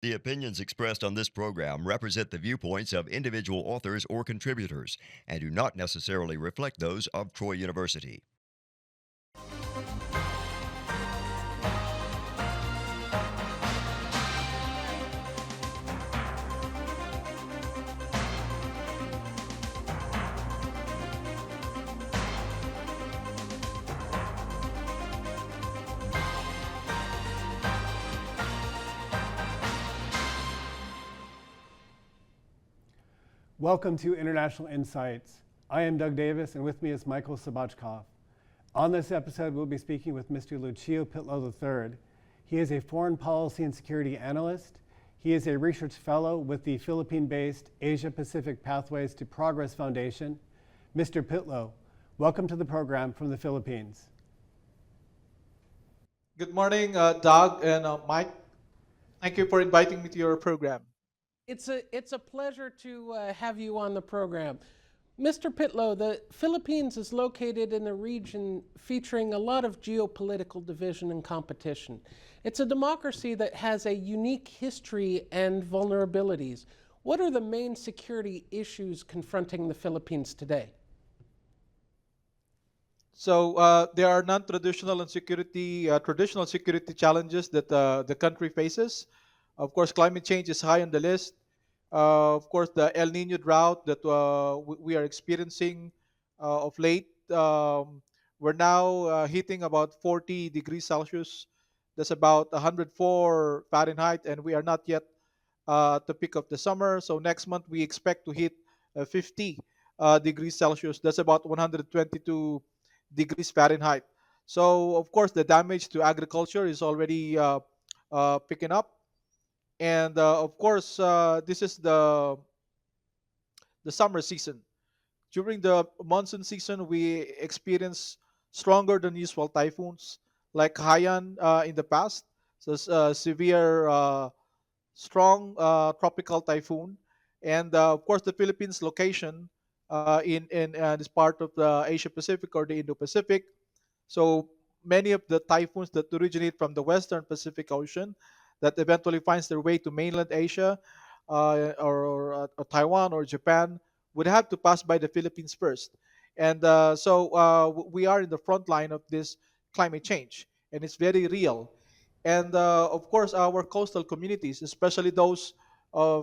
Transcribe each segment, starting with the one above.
The opinions expressed on this program represent the viewpoints of individual authors or contributors and do not necessarily reflect those of Troy University. Welcome to International Insights. I am Doug Davis, and with me is Michael Sabachkov. On this episode, we'll be speaking with Mr. Lucio Pitlo III. He is a foreign policy and security analyst. He is a research fellow with the Philippine-based Asia-Pacific Pathways to Progress Foundation. Mr. Pitlo, welcome to the program from the Philippines. Good morning, Doug and Mike. Thank you for inviting me to your program. It's a pleasure to have you on the program. Mr. Pitlo, the Philippines is located in a region featuring a lot of geopolitical division and competition. It's a democracy that has a unique history and vulnerabilities. What are the main security issues confronting the Philippines today? So there are non-traditional and traditional security challenges that the country faces. Of course, climate change is high on the list. Of course, the El Nino drought that we are experiencing of late. We're now hitting about 40 degrees Celsius. That's about 104 Fahrenheit, and we are not yet at the peak of the summer. So next month we expect to hit 50 degrees Celsius. That's about 122 degrees Fahrenheit. So of course, the damage to agriculture is already picking up. And of course, this is the summer season. During the monsoon season, we experience stronger than usual typhoons like Haiyan in the past. So severe, strong tropical typhoon. And of course, the Philippines location in this part of the Asia Pacific or the Indo Pacific. So many of the typhoons that originate from the Western Pacific Ocean that eventually finds their way to mainland Asia or Taiwan or Japan would have to pass by the Philippines first. And we are in the front line of this climate change, and it's very real. And of course, our coastal communities, especially those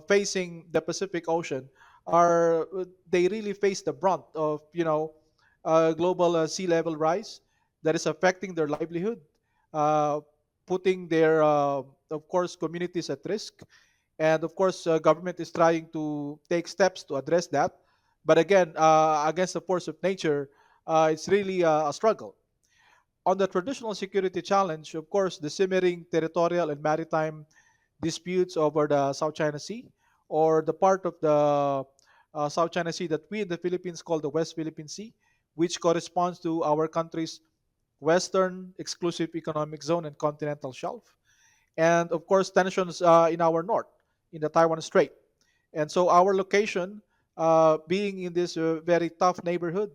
facing the Pacific Ocean, are they really face the brunt of global sea level rise that is affecting their livelihood, uh, putting their of course communities at risk. And of course, government is trying to take steps to address that. But again, against the force of nature, it's really a struggle. On the traditional security challenge, of course, the simmering territorial and maritime disputes over the South China Sea, or the part of the South China Sea that we in the Philippines call the West Philippine Sea, which corresponds to our country's Western Exclusive Economic Zone and continental shelf. And of course, tensions in our north, in the Taiwan Strait. And so our location, being in this very tough neighborhood,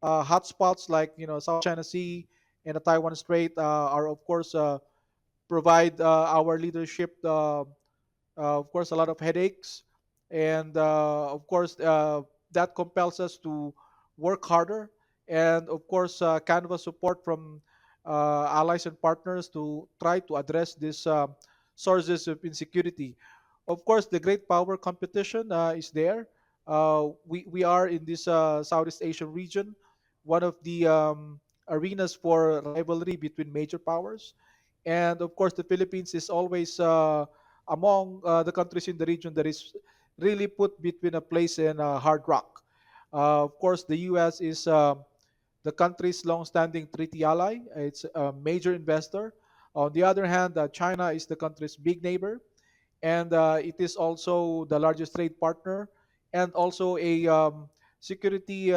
hotspots like South China Sea and the Taiwan Strait are of course provide our leadership, of course, a lot of headaches, and of course that compels us to work harder, and of course canvas support from allies and partners to try to address these sources of insecurity. Of course, the great power competition is there. We are in this Southeast Asian region, one of the arenas for rivalry between major powers. And of course, the Philippines is always among the countries in the region that is really put between a place and a hard rock. Of course, the U.S. is the country's long-standing treaty ally. It's a major investor. On the other hand, China is the country's big neighbor, and it is also the largest trade partner, and also a security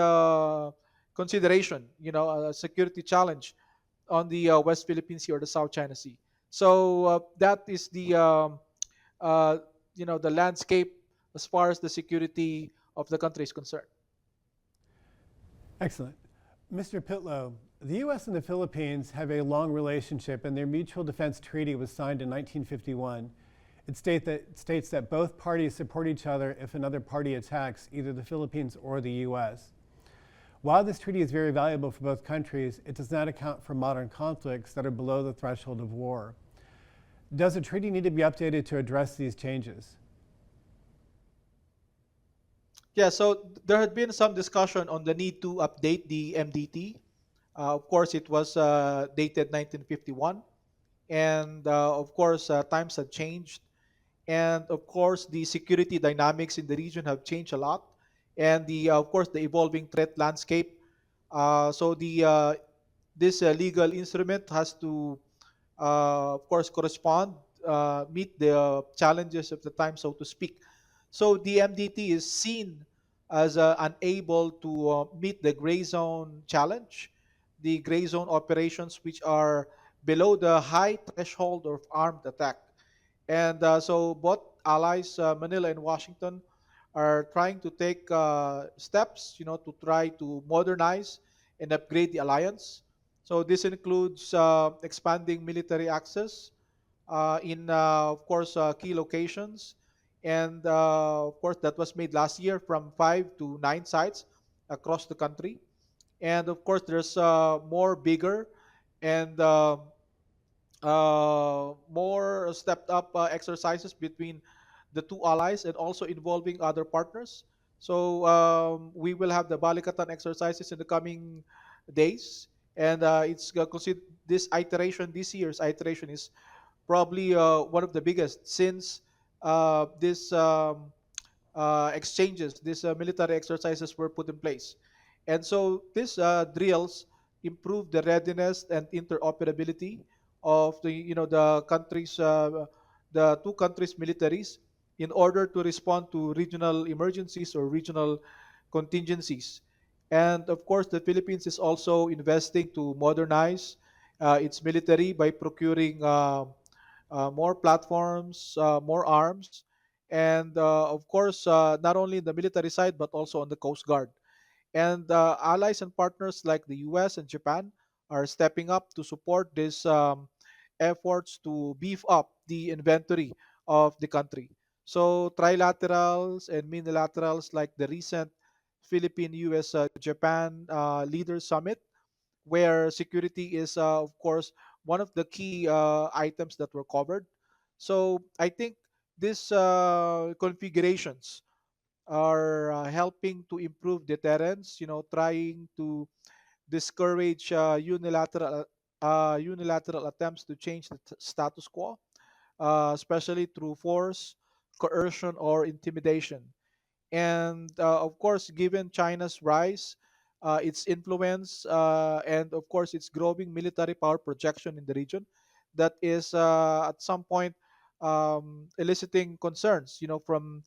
consideration, a security challenge on the West Philippine Sea or the South China Sea. So that is uh, the landscape as far as the security of the country is concerned. Excellent. Mr. Pitlo, the U.S. and the Philippines have a long relationship, and their Mutual Defense Treaty was signed in 1951. States that both parties support each other if another party attacks either the Philippines or the U.S. While this treaty is very valuable for both countries, it does not account for modern conflicts that are below the threshold of war. Does the treaty need to be updated to address these changes? Yeah, so there had been some discussion on the need to update the MDT. Of course, it was dated 1951, and of course, times have changed, and of course, the security dynamics in the region have changed a lot, and the of course the evolving threat landscape. So the this legal instrument has to, of course, correspond, meet the challenges of the time, so to speak. So the MDT is seen as unable to meet the gray zone challenge, the gray zone operations which are below the high threshold of armed attack. And so both allies, Manila and Washington, are trying to take steps, to try to modernize and upgrade the alliance. So this includes expanding military access in, of course, key locations. And of course, that was made last year from 5 to 9 sites across the country. And of course, there's more bigger and more stepped up exercises between the two allies and also involving other partners. So we will have the Balikatan exercises in the coming days, and it's consider this year's iteration is probably one of the biggest since this exchanges, these military exercises were put in place. And so these drills improve the readiness and interoperability of the two countries' militaries in order to respond to regional emergencies or regional contingencies. And of course, the Philippines is also investing to modernize its military by procuring more platforms, more arms, and of course, not only in the military side but also on the Coast Guard. And allies and partners like the US and Japan are stepping up to support these efforts to beef up the inventory of the country. So, trilaterals and minilaterals like the recent Philippine US Japan Leaders Summit, where security is, of course, one of the key items that were covered. So, I think these configurations are helping to improve deterrence, trying to discourage unilateral attempts to change the status quo, especially through force, coercion, or intimidation. And of course, given China's rise, its influence, and of course its growing military power projection in the region, that is at some point eliciting concerns, from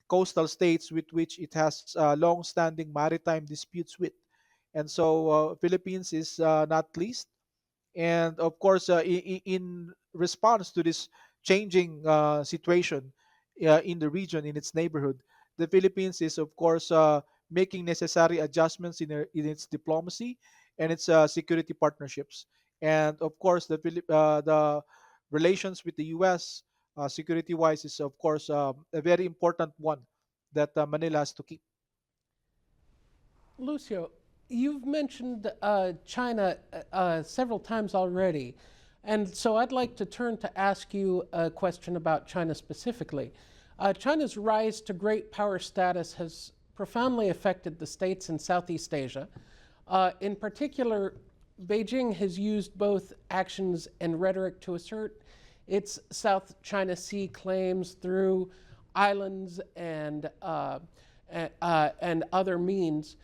coastal states with which it has long-standing maritime disputes with. And so Philippines is not least. And of course, in response to this changing situation in the region, in its neighborhood, the Philippines is, of course, making necessary adjustments in its diplomacy and its security partnerships. And of course, the relations with the U.S. Security-wise is, of course, a very important one that Manila has to keep. Lucio, you've mentioned China several times already, and so I'd like to turn to ask you a question about China specifically. China's rise to great power status has profoundly affected the states in Southeast Asia. In particular, Beijing has used both actions and rhetoric to assert its South China Sea claims through islands and other means,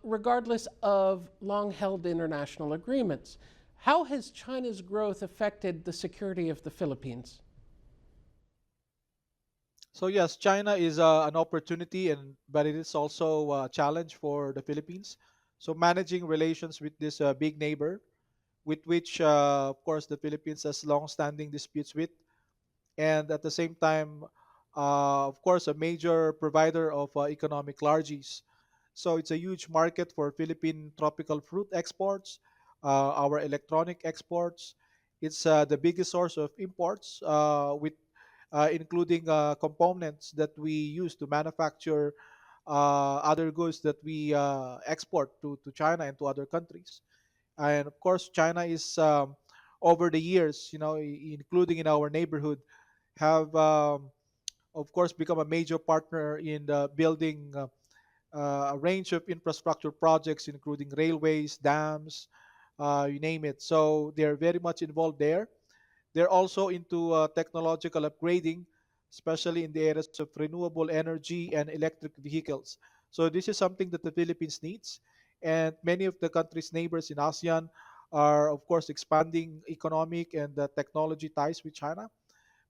regardless of long held international agreements. How has China's growth affected the security of the Philippines? So yes, China is an opportunity, but it is also a challenge for the Philippines. So managing relations with this big neighbor, with which, of course, the Philippines has long-standing disputes with, and at the same time, of course, a major provider of economic largesse. So it's a huge market for Philippine tropical fruit exports, our electronic exports. It's the biggest source of imports, with including components that we use to manufacture other goods that we export to China and to other countries. And of course, China is over the years, including in our neighborhood, have of course become a major partner in building a range of infrastructure projects, including railways, dams, you name it. So they're very much involved there. They're also into technological upgrading, especially in the areas of renewable energy and electric vehicles. So this is something that the Philippines needs, and many of the country's neighbors in ASEAN are, of course, expanding economic and technology ties with China.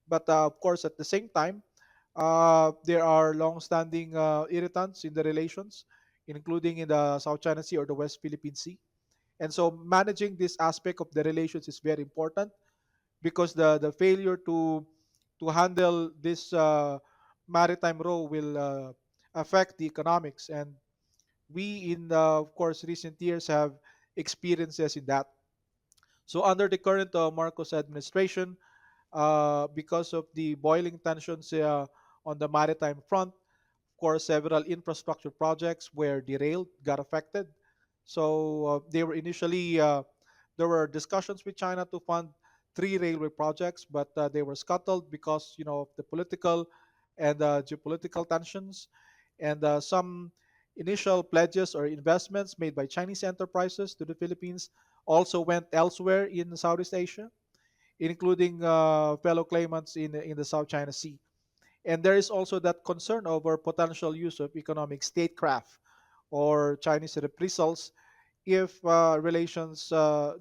But of course, at the same time, there are long-standing irritants in the relations, including in the South China Sea or the West Philippine Sea. And so managing this aspect of the relations is very important because the failure to handle this maritime row will affect the economics. And we, in of course, recent years have experiences in that. So under the current Marcos administration, because of the boiling tensions on the maritime front. Of course, several infrastructure projects were derailed, got affected. So they were initially there were discussions with China to fund three railway projects, but they were scuttled because of the political and geopolitical tensions, and some initial pledges or investments made by Chinese enterprises to the Philippines also went elsewhere in Southeast Asia, including fellow claimants in the South China Sea. And there is also that concern over potential use of economic statecraft or Chinese reprisals if relations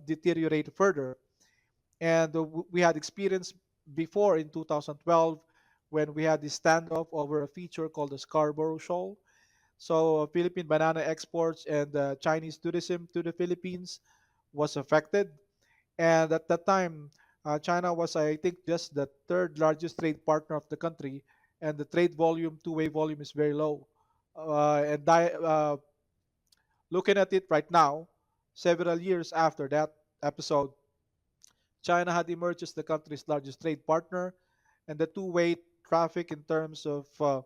deteriorate further. And we had experience before in 2012 when we had this standoff over a feature called the Scarborough Shoal. So Philippine banana exports and Chinese tourism to the Philippines was affected, and at that time, China was, I think, just the third largest trade partner of the country, and the trade volume, two-way volume, is very low. Looking at it right now, several years after that episode, China had emerged as the country's largest trade partner, and the two-way traffic in terms of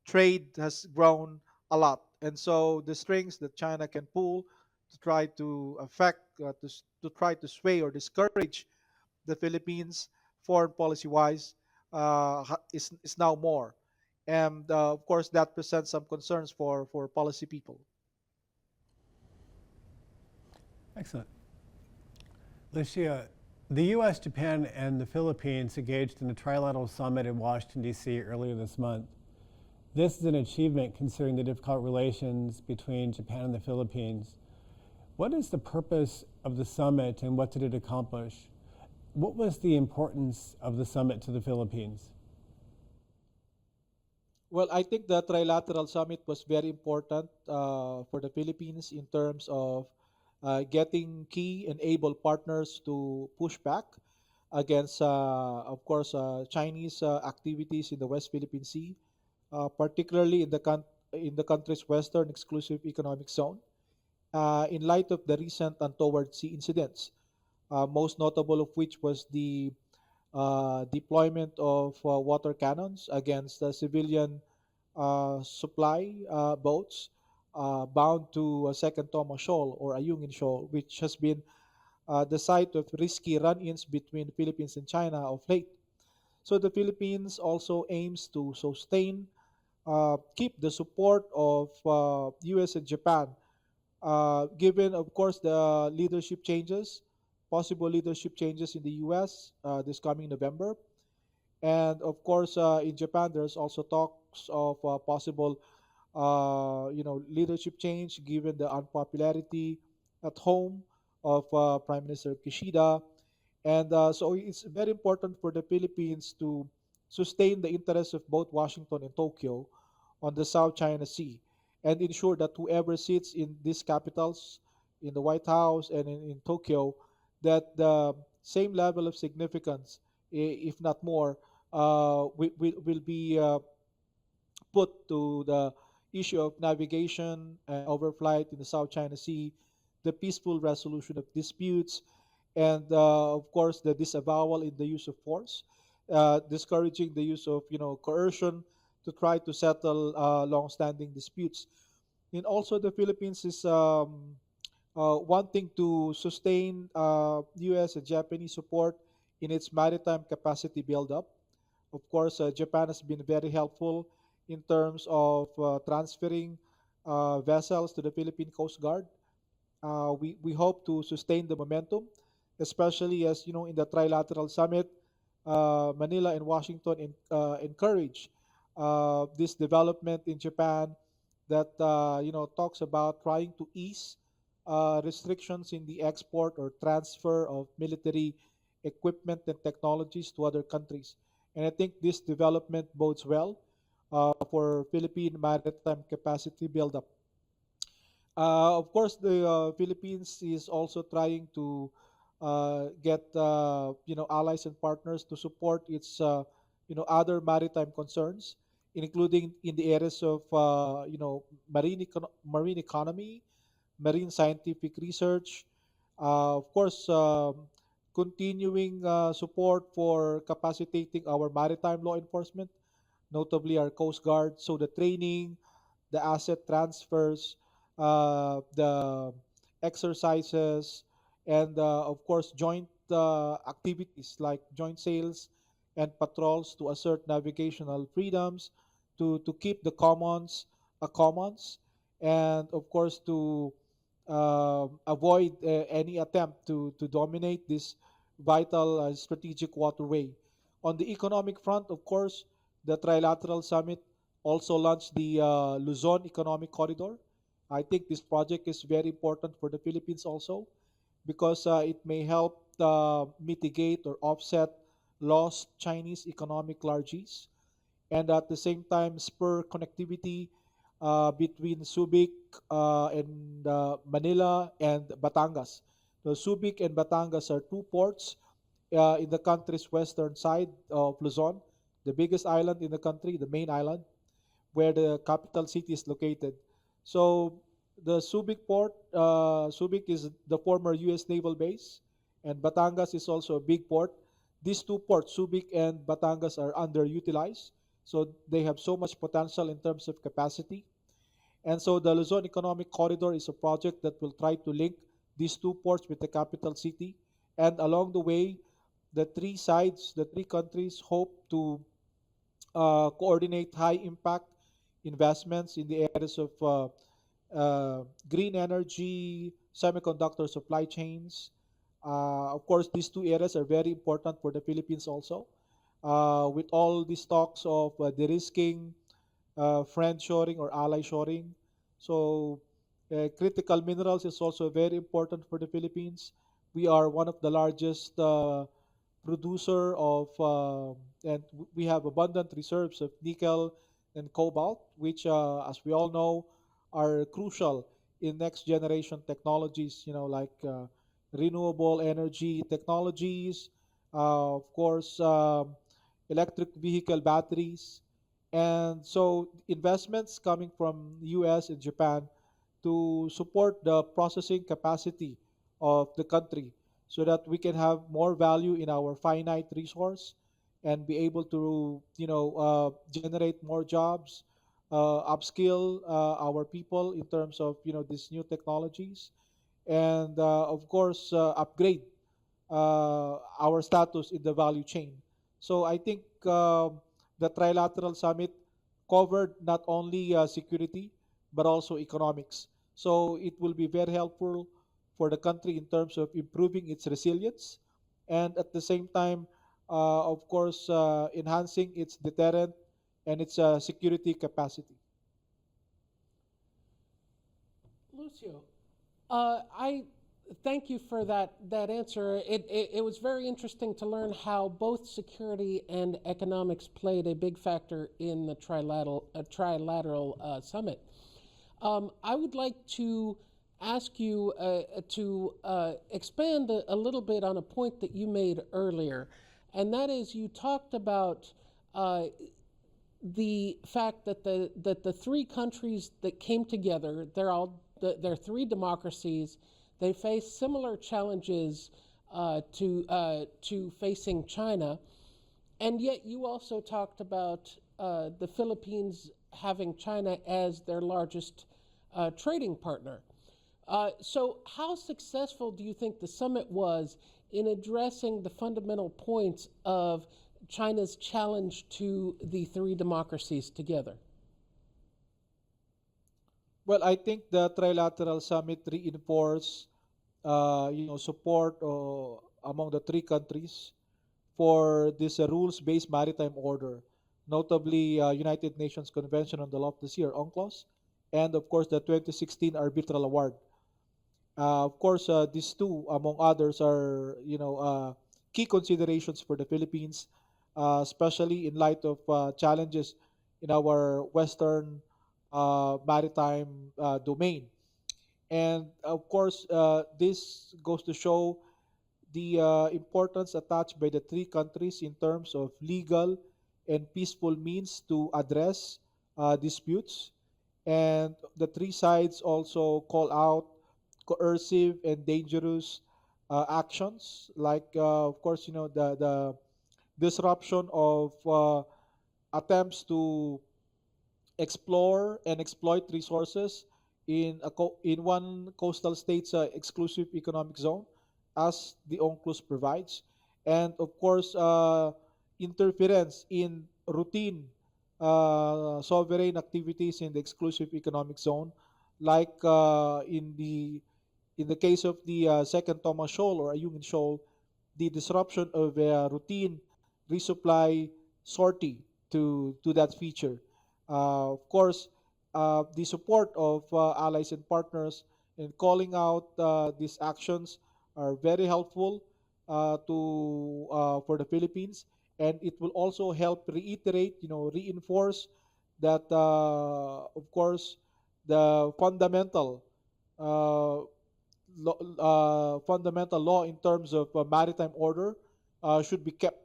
trade has grown a lot. And so the strings that China can pull to try to affect, to try to sway or discourage the Philippines foreign policy wise is now more. And of course, that presents some concerns for policy people. Excellent. Lucia, the U.S., Japan, and the Philippines engaged in a trilateral summit in Washington, D.C. earlier this month. This is an achievement considering the difficult relations between Japan and the Philippines. What is the purpose of the summit and what did it accomplish? What was the importance of the summit to the Philippines? Well, I think the trilateral summit was very important for the Philippines in terms of getting key and able partners to push back against, of course, Chinese activities in the West Philippine Sea, particularly in the country's western exclusive economic zone. In light of the recent untoward sea incidents, most notable of which was the deployment of water cannons against civilian supply boats bound to Second Thomas Shoal or Ayungin Shoal, which has been the site of risky run-ins between Philippines and China of late. So the Philippines also aims to sustain, keep the support of U.S. and Japan, given, of course, the leadership changes, possible leadership changes in the U.S. This coming November. And of course, in Japan, there's also talks of possible, leadership change given the unpopularity at home of Prime Minister Kishida. And so it's very important for the Philippines to sustain the interests of both Washington and Tokyo on the South China Sea and ensure that whoever sits in these capitals, in the White House and in Tokyo, that the same level of significance, if not more, will be put to the issue of navigation and overflight in the South China Sea, the peaceful resolution of disputes, and of course the disavowal in the use of force. discouraging the use of coercion to try to settle long-standing disputes. And also, the Philippines is wanting to sustain U.S. and Japanese support in its maritime capacity buildup. Of course, Japan has been very helpful in terms of transferring vessels to the Philippine Coast Guard. We hope to sustain the momentum, especially as in the trilateral summit, Manila and Washington encourage this development in Japan that talks about trying to ease restrictions in the export or transfer of military equipment and technologies to other countries. And I think this development bodes well for Philippine maritime capacity buildup. Of course, the Philippines is also trying to get allies and partners to support its other maritime concerns, including in the areas of marine economy, marine scientific research, of course, continuing support for capacitating our maritime law enforcement, notably our Coast Guard. So the training, the asset transfers, the exercises, and of course, joint activities like joint sails and patrols to assert navigational freedoms, to keep the commons commons, and of course, to avoid any attempt to dominate this vital strategic waterway. On the economic front, of course, the Trilateral Summit also launched the Luzon Economic Corridor. I think this project is very important for the Philippines also because it may help mitigate or offset lost Chinese economic largesse and at the same time spur connectivity between Subic and Manila and Batangas. So Subic and Batangas are two ports in the country's western side of Luzon, the biggest island in the country, the main island, where the capital city is located. So the Subic port, Subic is the former U.S. naval base, and Batangas is also a big port. These two ports, Subic and Batangas, are underutilized, so they have so much potential in terms of capacity. And so the Luzon Economic Corridor is a project that will try to link these two ports with the capital city. And along the way, the three sides, the three countries hope to coordinate high impact investments in the areas of green energy, semiconductor supply chains. Of course, these two areas are very important for the Philippines also. With all these talks of de-risking, friend shoring or ally shoring. So, critical minerals is also very important for the Philippines. We are one of the largest producer of, and we have abundant reserves of nickel and cobalt, which, as we all know, are crucial in next generation technologies, like renewable energy technologies, of course, electric vehicle batteries. And so investments coming from US and Japan to support the processing capacity of the country so that we can have more value in our finite resource and be able to generate more jobs, upskill our people in terms of these new technologies, and of course upgrade our status in the value chain. So I think the Trilateral Summit covered not only security but also economics. So it will be very helpful for the country in terms of improving its resilience and at the same time, of course, enhancing its deterrent and its security capacity. Lucio, I thank you for that answer. It was very interesting to learn how both security and economics played a big factor in the trilateral summit. I would like to ask you to expand a little bit on a point that you made earlier, and that is you talked about the fact that the three countries that came together, they're three democracies. They face similar challenges to facing China, And yet, you also talked about the Philippines having China as their largest trading partner. So, how successful do you think the summit was in addressing the fundamental points of China's challenge to the three democracies together? Well, I think the trilateral summit reinforced, support among the three countries for this rules-based maritime order, notably United Nations Convention on the Law of the Sea, or UNCLOS, and of course the 2016 Arbitral Award. Of course, these two, among others, are key considerations for the Philippines, especially in light of challenges in our Western maritime domain. And of course, this goes to show the importance attached by the three countries in terms of legal and peaceful means to address disputes. And the three sides also call out coercive and dangerous actions, like, of course, the disruption of attempts to explore and exploit resources in one coastal state's exclusive economic zone, as the UNCLOS provides, and of course, interference in routine sovereign activities in the exclusive economic zone, like in the case of the second Thomas Shoal or Ayungin Shoal, the disruption of a routine resupply sortie to that feature. Of course, the support of allies and partners in calling out these actions are very helpful to for the Philippines, and it will also help reiterate, reinforce that, of course, the uh, fundamental law in terms of maritime order should be kept.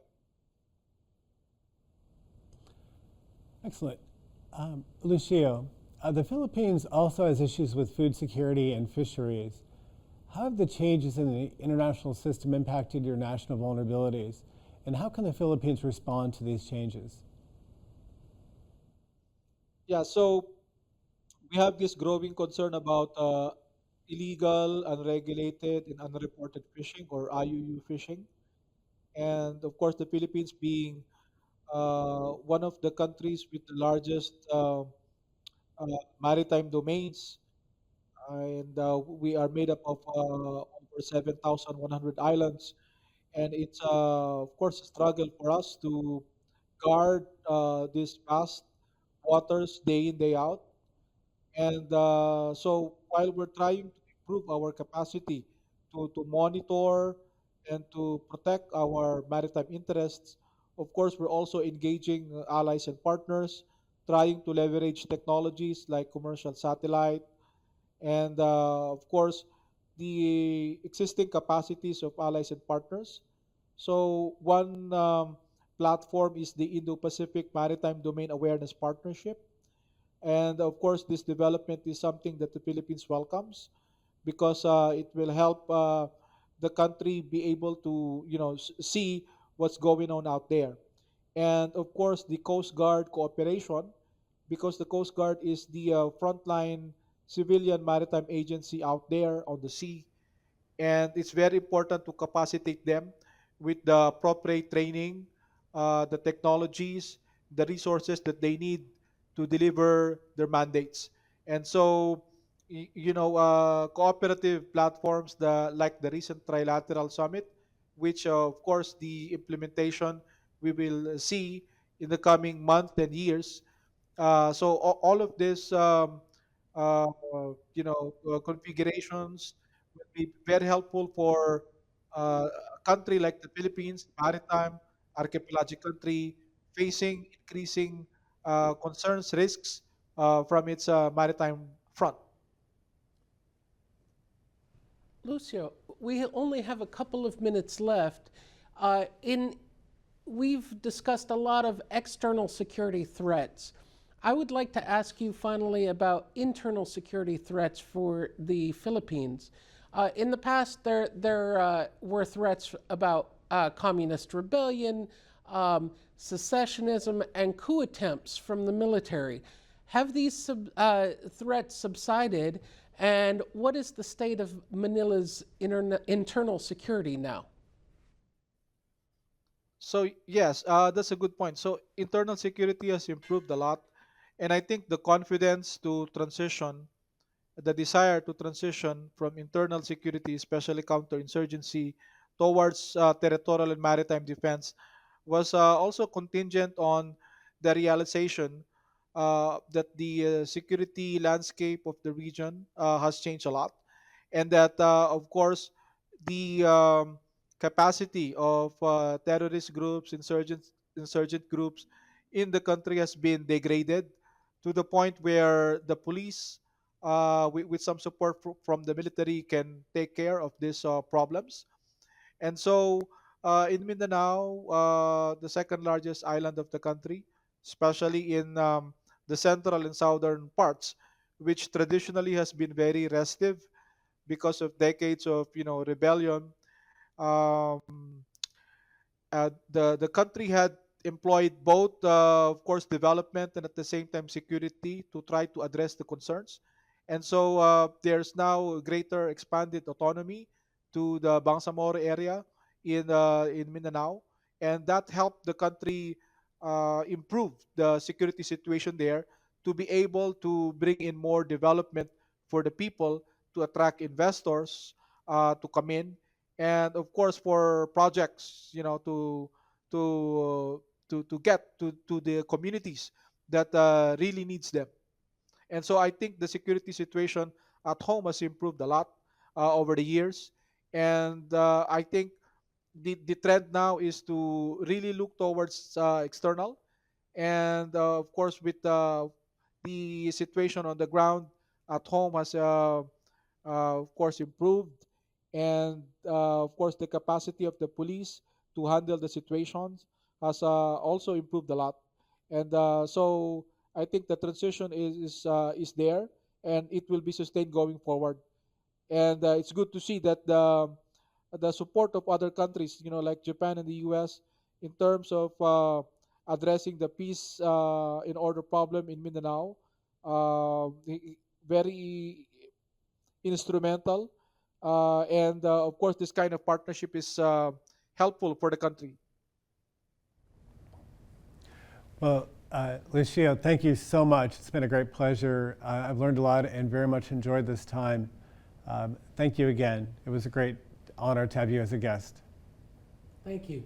Excellent. Lucio, the Philippines also has issues with food security and fisheries. How have the changes in the international system impacted your national vulnerabilities? And how can the Philippines respond to these changes? Yeah, so we have this growing concern about illegal, unregulated, and unreported fishing, or IUU fishing. And of course, the Philippines being one of the countries with the largest maritime domains, and we are made up of over 7,100 islands. And it's, of course, a struggle for us to guard these vast waters day in, day out. And so while we're trying to improve our capacity to monitor and to protect our maritime interests, of course, we're also engaging allies and partners, trying to leverage technologies like commercial satellite and, of course, the existing capacities of allies and partners. So one platform is the Indo-Pacific Maritime Domain Awareness Partnership, and of course, this development is something that the Philippines welcomes because it will help the country be able to, see what's going on out there. And of course, the Coast Guard cooperation, because the Coast Guard is the frontline civilian maritime agency out there on the sea, and it's very important to capacitate them with the appropriate training, the technologies, the resources that they need to deliver their mandates. And so, cooperative platforms, like the recent trilateral summit, which of course the implementation we will see in the coming months and years. So all of this, uh, configurations will be very helpful for a country like the Philippines, maritime archipelagic country, facing increasing concerns, risks from its maritime front. Lucio, we only have a couple of minutes left. In We've discussed a lot of external security threats. I would like to ask you finally about internal security threats for the Philippines. In the past, there were threats about communist rebellion, secessionism, and coup attempts from the military. Have these threats subsided, and what is the state of Manila's internal security now? So yes, that's a good point. So internal security has improved a lot, and I think the confidence to transition, the desire to transition from internal security, especially counterinsurgency, towards territorial and maritime defense, was also contingent on the realization that the security landscape of the region has changed a lot, and that, of course, the capacity of terrorist groups, insurgent groups in the country has been degraded to the point where the police, with some support from the military, can take care of these problems. And so, in Mindanao, the second largest island of the country, especially in the central and southern parts, which traditionally has been very restive because of decades of rebellion. Um, the country had employed both, of course, development and at the same time security to try to address the concerns. And so there's now greater expanded autonomy to the Bangsamoro area in Mindanao, and that helped the country improve the security situation there to be able to bring in more development for the people, to attract investors to come in, and of course for projects, to get to the communities that really needs them. And so I think the security situation at home has improved a lot over the years, and I think the trend now is to really look towards external, and of course with the situation on the ground at home has of course improved, and of course the capacity of the police to handle the situations has also improved a lot. And so I think the transition is there, and it will be sustained going forward. And it's good to see that the support of other countries, like Japan and the U.S., in terms of addressing the peace in order problem in Mindanao, very instrumental. And of course, this kind of partnership is helpful for the country. Well, Lucio, thank you so much. It's been a great pleasure. I've learned a lot and very much enjoyed this time. Thank you again. It was a great honor to have you as a guest. Thank you.